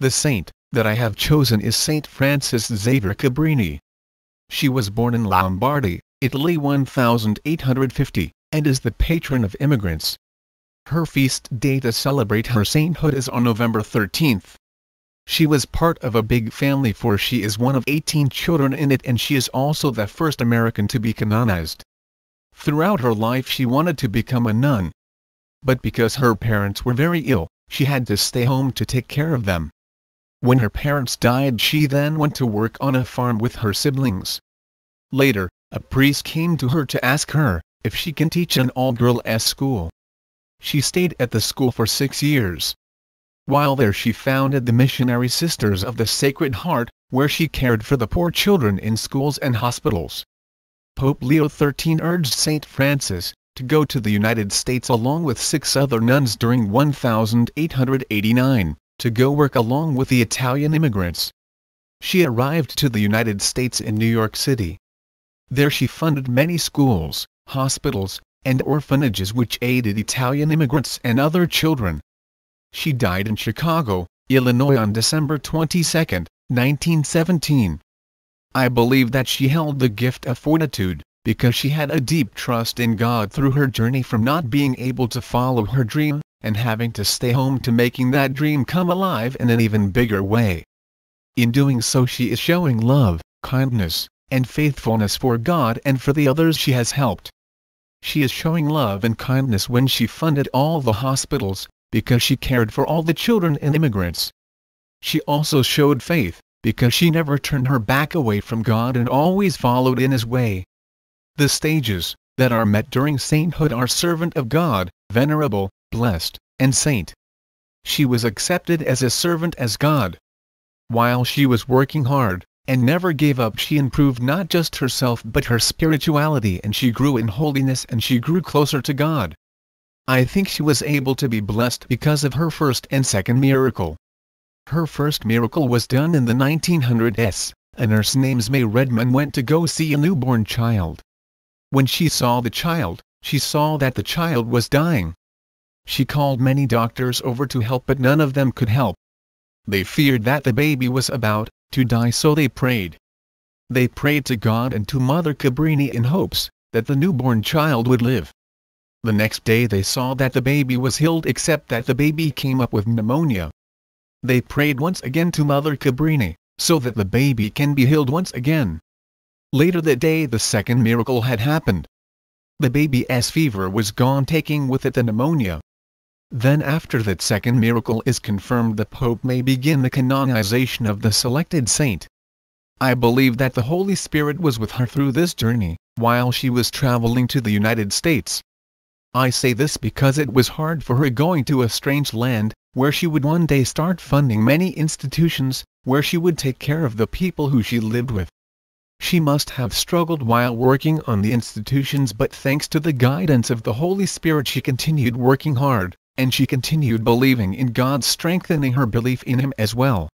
The saint that I have chosen is Saint Frances Xavier Cabrini. She was born in Lombardy, Italy 1850, and is the patron of immigrants. Her feast day to celebrate her sainthood is on November 13th. She was part of a big family, for she is one of 18 children in it, and she is also the first American to be canonized. Throughout her life she wanted to become a nun. But because her parents were very ill, she had to stay home to take care of them. When her parents died, she then went to work on a farm with her siblings. Later, a priest came to her to ask her if she can teach an all-girls school. She stayed at the school for 6 years. While there she founded the Missionary Sisters of the Sacred Heart, where she cared for the poor children in schools and hospitals. Pope Leo XIII urged Saint Frances to go to the United States along with 6 other nuns during 1889, to go work along with the Italian immigrants. She arrived to the United States in New York City. There she funded many schools, hospitals, and orphanages which aided Italian immigrants and other children. She died in Chicago, Illinois on December 22, 1917. I believe that she held the gift of fortitude, because she had a deep trust in God through her journey from not being able to follow her dream, and having to stay home to making that dream come alive in an even bigger way. In doing so she is showing love, kindness, and faithfulness for God and for the others she has helped. She is showing love and kindness when she funded all the hospitals, because she cared for all the children and immigrants. She also showed faith, because she never turned her back away from God and always followed in His way. The stages that are met during sainthood are servant of God, venerable, blessed, and saint. She was accepted as a servant as God. While she was working hard, and never gave up, she improved not just herself but her spirituality, and she grew in holiness and she grew closer to God. I think she was able to be blessed because of her first and second miracle. Her first miracle was done in the 1900s. A nurse named May Redman went to go see a newborn child. When she saw the child, she saw that the child was dying. She called many doctors over to help, but none of them could help. They feared that the baby was about to die, so they prayed. They prayed to God and to Mother Cabrini in hopes that the newborn child would live. The next day they saw that the baby was healed, except that the baby came up with pneumonia. They prayed once again to Mother Cabrini, so that the baby can be healed once again. Later that day the second miracle had happened. The baby's fever was gone, taking with it the pneumonia. Then after that second miracle is confirmed, the Pope may begin the canonization of the selected saint. I believe that the Holy Spirit was with her through this journey, while she was traveling to the United States. I say this because it was hard for her going to a strange land, where she would one day start funding many institutions, where she would take care of the people who she lived with. She must have struggled while working on the institutions, but thanks to the guidance of the Holy Spirit she continued working hard, and she continued believing in God, strengthening her belief in Him as well.